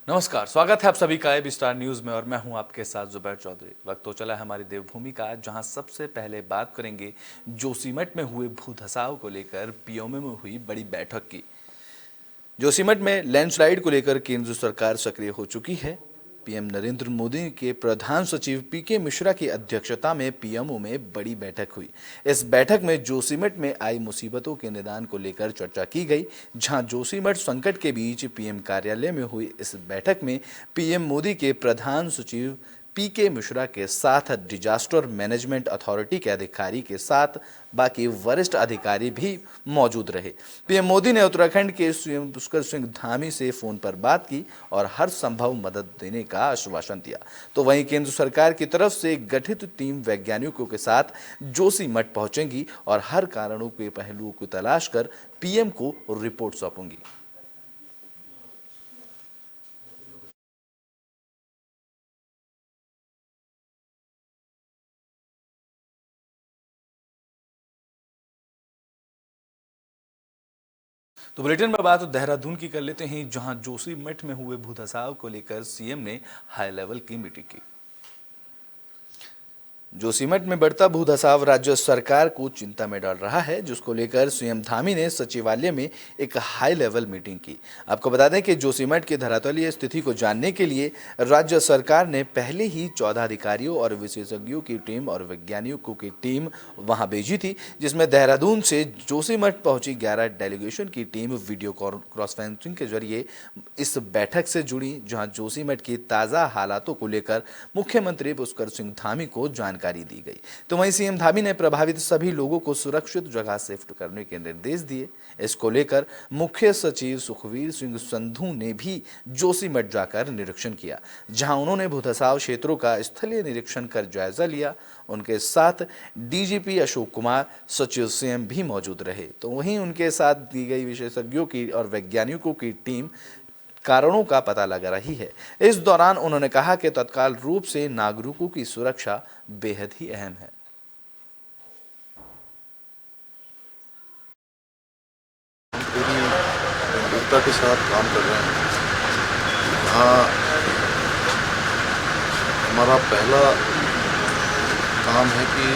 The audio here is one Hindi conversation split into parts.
नमस्कार, स्वागत है आप सभी का एबी स्टार न्यूज में और मैं हूं आपके साथ जुबैर चौधरी। वक्त तो चला है हमारी देवभूमि का, जहां सबसे पहले बात करेंगे जोशीमठ में हुए भू धसाव को लेकर पीओमओ में हुई बड़ी बैठक की। जोशीमठ में लैंडस्लाइड को लेकर केंद्र सरकार सक्रिय हो चुकी है। पीएम नरेंद्र मोदी के प्रधान सचिव पीके मिश्रा की अध्यक्षता में पीएमओ में बड़ी बैठक हुई। इस बैठक में जोशीमठ में आई मुसीबतों के निदान को लेकर चर्चा की गई। जहां जोशीमठ संकट के बीच पीएम कार्यालय में हुई इस बैठक में पीएम मोदी के प्रधान सचिव पीके मिश्रा के साथ डिजास्टर मैनेजमेंट अथॉरिटी के अधिकारी के साथ बाकी वरिष्ठ अधिकारी भी मौजूद रहे। पीएम मोदी ने उत्तराखंड के सीएम पुष्कर सिंह धामी से फोन पर बात की और हर संभव मदद देने का आश्वासन दिया। तो वहीं केंद्र सरकार की तरफ से गठित टीम वैज्ञानिकों के साथ जोशीमठ पहुंचेंगी और हर कारणों के पहलुओं की तलाश कर पीएम को रिपोर्ट सौंपेंगी। तो बुलेटिन में बात देहरादून की कर लेते हैं, जहां जोशीमठ में हुए भूधसाव को लेकर सीएम ने हाई लेवल की मीटिंग की। जोशीमठ में बढ़ता भूधसाव राज्य सरकार को चिंता में डाल रहा है, जिसको लेकर सीएम धामी ने सचिवालय में एक हाई लेवल मीटिंग की। आपको बता दें कि जोशीमठ की धरातलीय स्थिति को जानने के लिए राज्य सरकार ने पहले ही 14 अधिकारियों और विशेषज्ञों की टीम और वैज्ञानिकों की टीम वहां भेजी थी, जिसमें देहरादून से जोशीमठ पहुंची 11 डेलीगेशन की टीम वीडियो कॉन्फ्रेंसिंग के जरिए इस बैठक से जुड़ी, जहां जोशीमठ की ताज़ा हालातों को लेकर मुख्यमंत्री पुष्कर सिंह धामी को जानकारी दी गई। तो वहीं सीएम धामी ने प्रभावित सभी लोगों को सुरक्षित जगह शिफ्ट करने के निर्देश दिए। इसको लेकर मुख्य सचिव सुखवीर सिंह संधू ने भी जोशीमठ जाकर निरीक्षण किया, जहां उन्होंने भूधसाव क्षेत्रों का स्थलीय निरीक्षण कर जायजा लिया। उनके साथ डीजीपी अशोक कुमार, सचिव सीएम भी मौजूद रहे। तो वहीं उनके साथ दी गई विशेषज्ञों की और वैज्ञानिकों की टीम कारणों का पता लगा रही है। इस दौरान उन्होंने कहा कि तत्काल रूप से नागरिकों की सुरक्षा बेहद ही अहम है। पूरी गंभीरता के साथ काम कर रहे हैं। यहाँ हमारा पहला काम है कि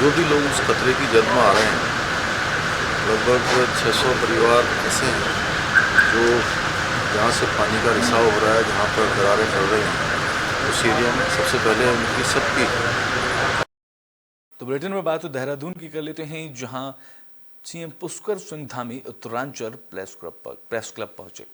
जो भी लोग उस खतरे की जद में आ रहे हैं, लगभग 600 परिवार ऐसे हैं जो जहाँ से पानी का रिसाव हो रहा है, जहाँ पर दरारें पड़ रही हैं, उस एरिया में सबसे पहले उनकी सबकी। तो बुलेटिन में बात देहरादून की कर लेते हैं, जहां CM Pushkar Singh Dhami Uttaranchal press club पहुंचे।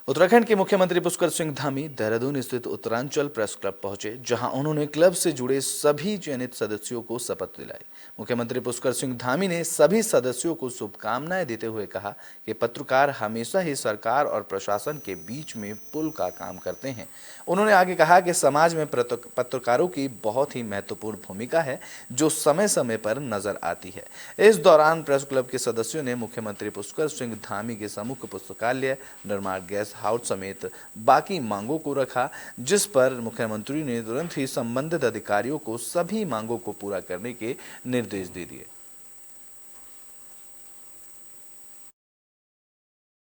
उत्तराखंड के मुख्यमंत्री पुष्कर सिंह धामी देहरादून स्थित उत्तरांचल प्रेस क्लब पहुंचे, जहां उन्होंने क्लब से जुड़े सभी चयनित सदस्यों को शपथ दिलाई। मुख्यमंत्री पुष्कर सिंह धामी ने सभी सदस्यों को शुभकामनाएं देते हुए कहा कि पत्रकार हमेशा ही सरकार और प्रशासन के बीच में पुल का काम करते हैं। उन्होंने आगे कहा कि समाज में पत्रकारों की बहुत ही महत्वपूर्ण भूमिका है, जो समय समय पर नजर आती है। इस दौरान प्रेस क्लब के सदस्यों ने मुख्यमंत्री पुष्कर सिंह धामी के सम्मुख पुस्तकालय, निर्माण गैस हाउस समेत बाकी मांगों को रखा, जिस पर मुख्यमंत्री ने तुरंत ही संबंधित अधिकारियों को सभी मांगों को पूरा करने के निर्देश दे दिए।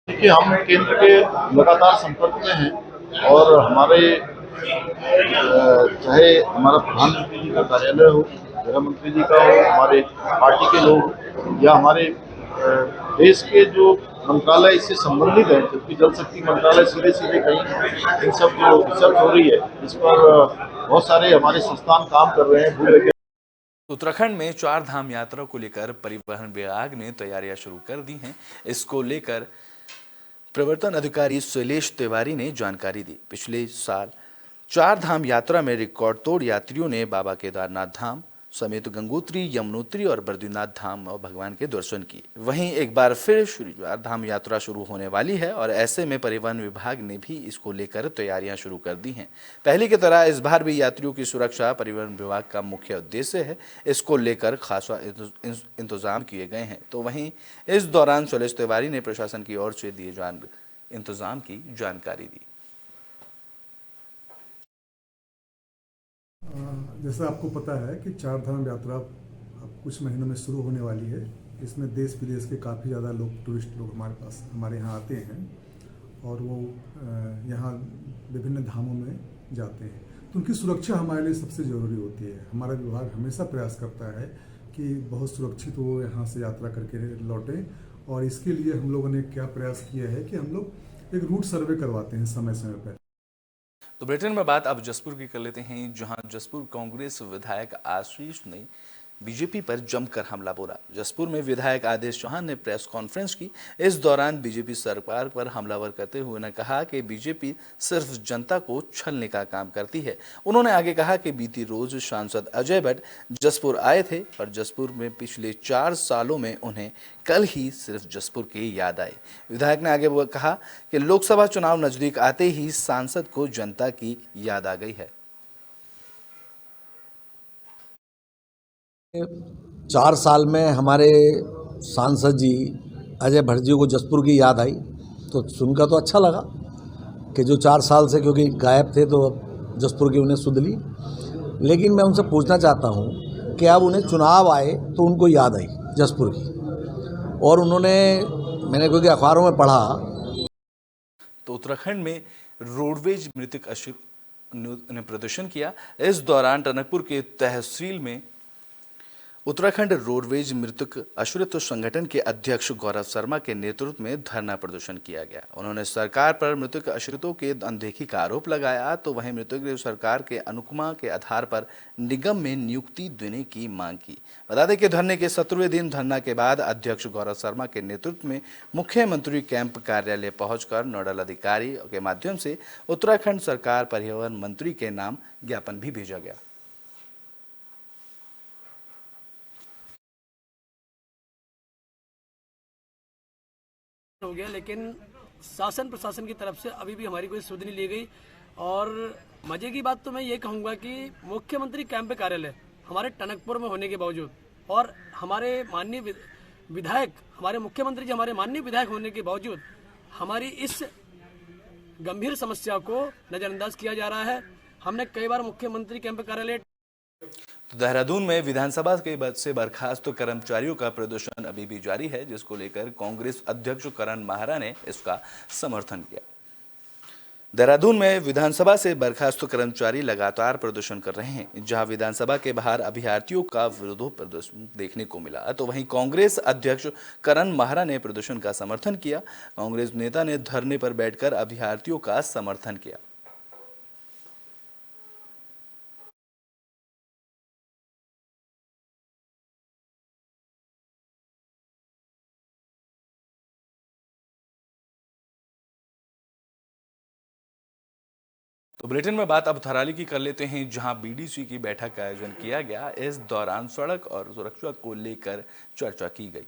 देखिए, हम केंद्र के लगातार संपर्क में हैं और हमारे चाहे हमारा प्रधानमंत्री जी का कार्यालय हो, गृह मंत्री जी का हो, हमारे पार्टी के लोग या हमारे देश के जो मंत्रालय इससे संबंधित है, जबकि जल शक्ति मंत्रालय सीधे सीधे कहीं इन सब जो रिसर्च हो रही है, इस पर बहुत सारे हमारे संस्थान काम कर रहे हैं। भू उत्तराखंड में 4 धाम यात्रा को लेकर परिवहन विभाग ने तैयारियां शुरू कर दी हैं। इसको लेकर प्रवर्तन अधिकारी शैलेश तिवारी ने जानकारी दी। पिछले साल 4 धाम यात्रा में रिकॉर्ड तोड़ यात्रियों ने बाबा केदारनाथ धाम समेत गंगोत्री, यमुनोत्री और बद्रीनाथ धाम और भगवान के दर्शन किए। वहीं एक बार फिर 4 धाम यात्रा शुरू होने वाली है और ऐसे में परिवहन विभाग ने भी इसको लेकर तैयारियां शुरू कर दी हैं। पहले की तरह इस बार भी यात्रियों की सुरक्षा परिवहन विभाग का मुख्य उद्देश्य है। इसको लेकर खासा इंतजाम किए गए हैं। तो वहीं इस दौरान शैलेश तिवारी ने प्रशासन की ओर से दिए इंतजाम की जानकारी दी। जैसा आपको पता है कि 4 धाम यात्रा अब कुछ महीनों में शुरू होने वाली है। इसमें देश विदेश के काफ़ी ज़्यादा लोग, टूरिस्ट लोग हमारे यहाँ आते हैं और वो यहाँ विभिन्न धामों में जाते हैं। तो उनकी सुरक्षा हमारे लिए सबसे ज़रूरी होती है। हमारा विभाग हमेशा प्रयास करता है कि बहुत सुरक्षित वो यहाँ से यात्रा करके लौटें, और इसके लिए हम लोगों ने क्या प्रयास किया है कि हम लोग एक रूट सर्वे करवाते हैं समय समय पर। तो ब्रिटेन में बात अब जसपुर की कर लेते हैं, जहां जसपुर कांग्रेस विधायक आशीष ने बीजेपी पर जमकर हमला बोला। जसपुर में विधायक आदेश चौहान ने प्रेस कॉन्फ्रेंस की। इस दौरान बीजेपी सरकार पर हमलावर करते हुए ने कहा कि बीजेपी सिर्फ जनता को छलने का काम करती है। उन्होंने आगे कहा कि बीती रोज सांसद अजय भट्ट जसपुर आए थे और जसपुर में पिछले 4 सालों में उन्हें कल ही सिर्फ जसपुर की याद आई। विधायक ने आगे कहा कि लोकसभा चुनाव नजदीक आते ही सांसद को जनता की याद आ गई है। 4 साल में हमारे सांसद जी अजय भट्ट जी को जसपुर की याद आई, तो सुनकर तो अच्छा लगा कि जो 4 साल से क्योंकि गायब थे तो अब जसपुर की उन्हें सुध ली। लेकिन मैं उनसे पूछना चाहता हूं कि अब उन्हें चुनाव आए तो उनको याद आई जसपुर की, और मैंने क्योंकि अखबारों में पढ़ा तो उत्तराखंड में रोडवेज मृतक ने प्रदर्शन किया। इस दौरान टनकपुर के तहसील में उत्तराखंड रोडवेज मृतक आश्रित संगठन के अध्यक्ष गौरव शर्मा के नेतृत्व में धरना प्रदर्शन किया गया। उन्होंने सरकार पर मृतक आश्रितों के अनदेखी का आरोप लगाया, तो वहीं मृतक सरकार के अनुकंपा के आधार पर निगम में नियुक्ति देने की मांग की। बता दें कि धरने के 17वें दिन धरना के बाद अध्यक्ष गौरव शर्मा के नेतृत्व में मुख्यमंत्री कैंप कार्यालय पहुंचकर नोडल अधिकारी के माध्यम से उत्तराखंड सरकार परिवहन मंत्री के नाम ज्ञापन भी भेजा गया। हो गया, लेकिन शासन प्रशासन की तरफ से अभी भी हमारी कोई सुध नहीं ली गई। और मजे की बात तो मैं ये कहूँगा कि मुख्यमंत्री कैंप कार्यालय हमारे टनकपुर में होने के बावजूद और हमारे माननीय विधायक, हमारे मुख्यमंत्री जी हमारे माननीय विधायक होने के बावजूद हमारी इस गंभीर समस्या को नजरअंदाज किया जा रहा है। हमने कई बार मुख्यमंत्री कैंप कार्यालय तो देहरादून में विधानसभा के से बर्खास्त कर्मचारियों का प्रदर्शन अभी भी जारी है, जिसको लेकर कांग्रेस अध्यक्ष करण माहरा ने इसका समर्थन किया। देहरादून में विधानसभा से बर्खास्त कर्मचारी लगातार प्रदर्शन कर रहे हैं, जहां विधानसभा के बाहर अभ्यर्थियों का विरोध प्रदर्शन देखने को मिला, तो वहीं कांग्रेस अध्यक्ष करण माहरा ने प्रदर्शन का समर्थन किया। कांग्रेस नेता ने धरने पर बैठकर अभ्यर्थियों का समर्थन किया। तो बुलेटिन में बात अब थराली की कर लेते हैं, जहां बीडीसी की बैठक का आयोजन किया गया। इस दौरान सड़क और सुरक्षा को लेकर चर्चा की गई।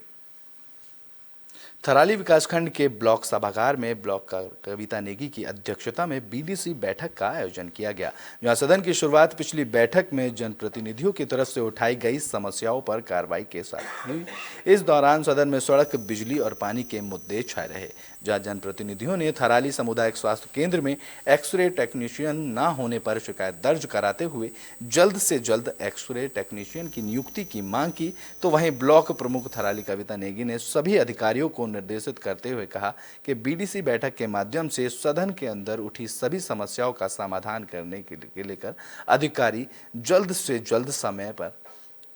थराली विकासखंड के ब्लॉक सभागार में ब्लॉक कविता नेगी की अध्यक्षता में बीडीसी बैठक का आयोजन किया गया, जहां सदन की शुरुआत पिछली बैठक में जनप्रतिनिधियों की तरफ से उठाई गई समस्याओं पर कार्रवाई के साथ हुई। इस दौरान सदन में सड़क, बिजली और पानी के मुद्दे छाए रहे, जहां जनप्रतिनिधियों ने थराली सामुदायिक स्वास्थ्य केंद्र में एक्सरे टेक्नीशियन न होने पर शिकायत दर्ज कराते हुए जल्द से जल्द एक्सरे टेक्नीशियन की नियुक्ति की मांग की। तो वहीं ब्लॉक प्रमुख थराली कविता नेगी ने सभी अधिकारियों को निर्देशित करते हुए कहा कि बीडीसी बैठक के माध्यम से सदन के अंदर उठी सभी समस्याओं का समाधान करने के लेकर अधिकारी जल्द से जल्द समय पर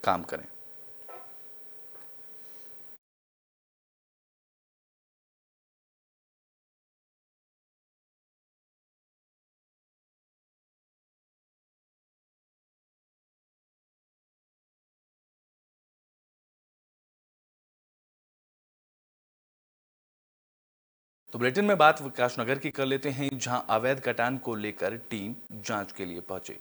काम करें। तो बुलेटिन में बात विकासनगर की कर लेते हैं, जहां अवैध कटान को लेकर टीम जांच के लिए पहुंची।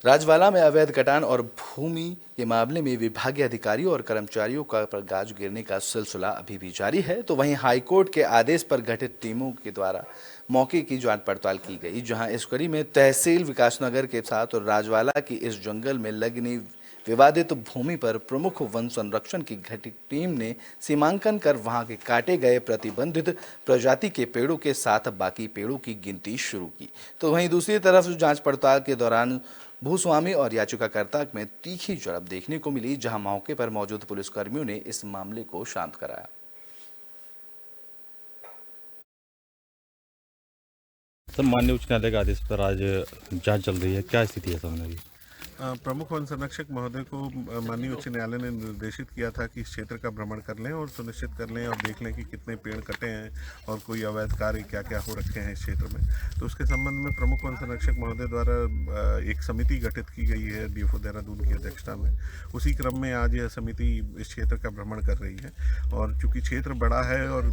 राजवाला में अवैध कटान और भूमि के मामले में विभागीय अधिकारियों और कर्मचारियों का पर गाज गिरने का सिलसिला अभी भी जारी है। तो वहीं हाईकोर्ट के आदेश पर गठित टीमों के द्वारा मौके की जांच पड़ताल की गई, जहां इस कड़ी में तहसील विकासनगर के साथ और राजवाला की इस जंगल में लगनी विवादित भूमि पर प्रमुख वन संरक्षण की गठित टीम ने सीमांकन कर वहां के काटे गए प्रतिबंधित प्रजाति के पेड़ों के साथ बाकी पेड़ों की गिनती शुरू की। तो वहीं दूसरी तरफ जांच पड़ताल के दौरान भूस्वामी और याचिकाकर्ता में तीखी झड़प देखने को मिली, जहां मौके पर मौजूद पुलिसकर्मियों ने इस मामले को शांत कराया। सर, माननीय उच्च न्यायालय के आदेश पर आज जांच चल रही है, क्या स्थिति है सामने की? प्रमुख वन संरक्षक महोदय को माननीय उच्च न्यायालय ने निर्देशित किया था कि इस क्षेत्र का भ्रमण कर लें और सुनिश्चित कर लें और देख लें कि कितने पेड़ कटे हैं और कोई अवैध कार्य क्या क्या हो रखे हैं इस क्षेत्र में। तो उसके संबंध में प्रमुख वन संरक्षक महोदय द्वारा एक समिति गठित की गई है डीएफओ देहरादून की अध्यक्षता में। उसी क्रम में आज यह समिति इस क्षेत्र का भ्रमण कर रही है और चूँकि क्षेत्र बड़ा है और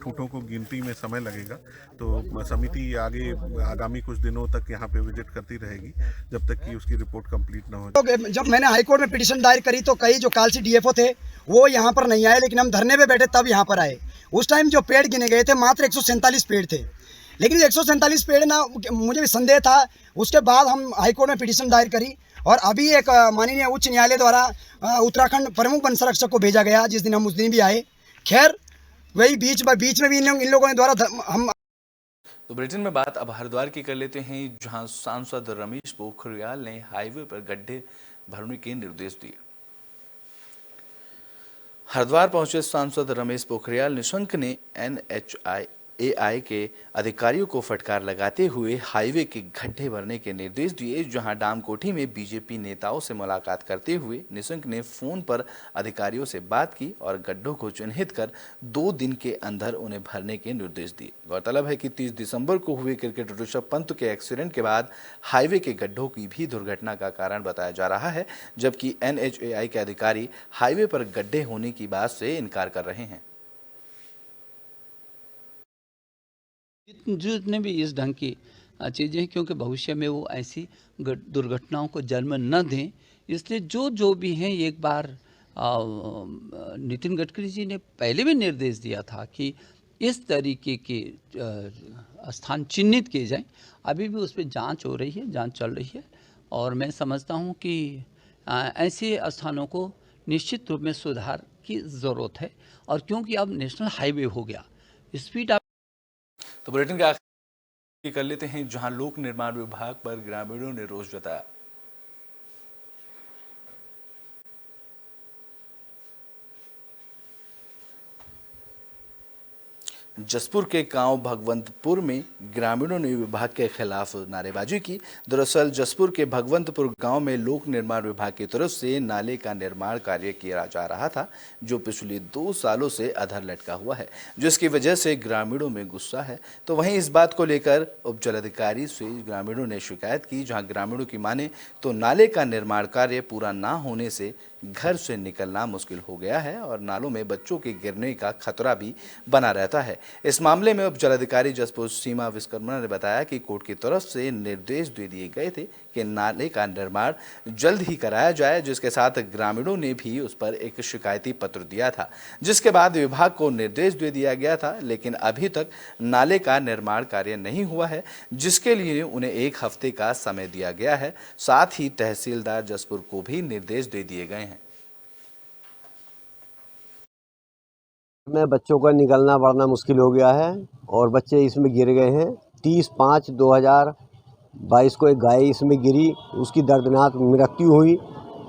ठूठों को गिनती में समय लगेगा, तो समिति आगामी कुछ दिनों तक यहाँ पे विजिट करती रहेगी जब तक कि उसकी रिपोर्ट कंप्लीट ना हो जाए। जब मैंने हाईकोर्ट में पिटीशन दायर करी तो कई जो कालसी डीएफओ थे वो यहाँ पर नहीं आए, लेकिन हम धरने पे बैठे तब यहाँ पर आए। उस टाइम जो पेड़ गिने गए थे मात्र 147 पेड़ थे, लेकिन 147 पेड़ ना मुझे भी संदेह था। उसके बाद हम हाईकोर्ट में पिटीशन दायर करी और अभी एक माननीय उच्च न्यायालय द्वारा उत्तराखंड प्रमुख वन संरक्षक को भेजा गया, जिस दिन हम उस दिन भी आए। खैर वही बीच में भी इन लोगों ने द्वारा हम। तो बुलेटिन में बात अब हरिद्वार की कर लेते हैं, जहां सांसद रमेश पोखरियाल ने हाईवे पर गड्ढे भरने के निर्देश दिए। हरिद्वार पहुंचे सांसद रमेश पोखरियाल निशंक ने NHAI के अधिकारियों को फटकार लगाते हुए हाईवे के गड्ढे भरने के निर्देश दिए। जहां डामकोठी में बीजेपी नेताओं से मुलाकात करते हुए निशंक ने फोन पर अधिकारियों से बात की और गड्ढों को चिन्हित कर 2 दिन के अंदर उन्हें भरने के निर्देश दिए। गौरतलब है कि 30 दिसंबर को हुए क्रिकेटर ऋषभ पंत के एक्सीडेंट के बाद हाईवे के गड्ढों की भी दुर्घटना का कारण बताया जा रहा है, जबकि NHAI के अधिकारी हाईवे पर गड्ढे होने की बात से इनकार कर रहे हैं। जितने भी इस ढंग की चीज़ें, क्योंकि भविष्य में वो ऐसी दुर्घटनाओं को जन्म न दें, इसलिए जो भी हैं एक बार नितिन गडकरी जी ने पहले भी निर्देश दिया था कि इस तरीके के स्थान चिन्हित किए जाएं। अभी भी उस पर जांच हो रही है, जांच चल रही है और मैं समझता हूं कि ऐसे स्थानों को निश्चित रूप में सुधार की ज़रूरत है। और क्योंकि अब नेशनल हाईवे हो गया, स्पीड। तो बुलेटिन के आखिर कर लेते हैं, जहां लोक निर्माण विभाग पर ग्रामीणों ने रोष जताया। जसपुर के गांव भगवंतपुर में ग्रामीणों ने विभाग के खिलाफ नारेबाजी की। दरअसल जसपुर के भगवंतपुर गांव में लोक निर्माण विभाग की तरफ से नाले का निर्माण कार्य किया जा रहा था, जो पिछले 2 सालों से अधर लटका हुआ है, जिसकी वजह से ग्रामीणों में गुस्सा है। तो वहीं इस बात को लेकर उप जिलाधिकारी से ग्रामीणों ने शिकायत की, जहां ग्रामीणों की माने तो नाले का निर्माण कार्य पूरा ना होने से घर से निकलना मुश्किल हो गया है और नालों में बच्चों के गिरने का खतरा भी बना रहता है। इस मामले में उप जिलाधिकारी जसपुर सीमा विश्वकर्मा ने बताया कि कोर्ट की तरफ से निर्देश दे दिए गए थे कि नाले का निर्माण जल्द ही कराया जाए, जिसके साथ ग्रामीणों ने भी उस पर एक शिकायती पत्र दिया था, जिसके बाद विभाग को निर्देश दे दिया गया था, लेकिन अभी तक नाले का निर्माण कार्य नहीं हुआ है, जिसके लिए उन्हें 1 हफ्ते का समय दिया गया है। साथ ही तहसीलदार जसपुर को भी निर्देश दे दिए गए हैं। में बच्चों का निकलना बढ़ना मुश्किल हो गया है और बच्चे इसमें गिर गए हैं। 30/5/2022 को एक गाय इसमें गिरी, उसकी दर्दनाक मृत्यु हुई,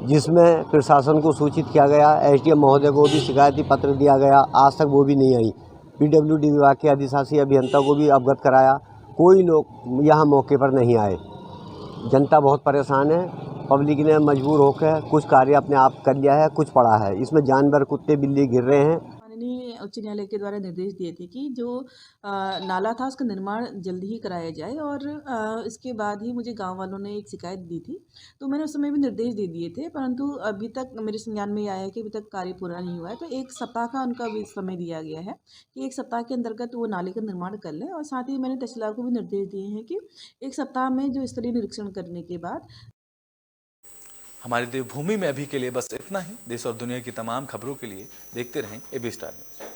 जिसमें प्रशासन को सूचित किया गया। SDM महोदय को भी शिकायती पत्र दिया गया, आज तक वो भी नहीं आई। PWD विभाग के अधिशासी अभियंता को भी अवगत कराया, कोई लोग यहाँ मौके पर नहीं आए। जनता बहुत परेशान है, पब्लिक ने मजबूर होकर कुछ कार्य अपने आप कर लिया है, कुछ पड़ा है। इसमें जानवर, कुत्ते, बिल्ली गिर रहे हैं। उच्च न्यायालय के द्वारा निर्देश दिए थे कि जो नाला था उसका निर्माण जल्दी ही कराया जाए और इसके बाद ही मुझे गांव वालों ने एक शिकायत दी थी, तो मैंने उस समय भी निर्देश दे दिए थे, परंतु अभी तक मेरे संज्ञान में आया है कि अभी तक कार्य पूरा नहीं हुआ है। तो 1 सप्ताह का उनका भी समय दिया गया है कि 1 सप्ताह के अंतर्गत वो नाले का निर्माण कर लें। और साथ ही मैंने तहसीलदार को भी निर्देश दिए हैं कि 1 सप्ताह में जो स्तरीय निरीक्षण करने के बाद। हमारी देवभूमि में अभी के लिए बस इतना ही। देश और दुनिया की तमाम खबरों के लिए देखते रहें AB स्टार न्यूज़।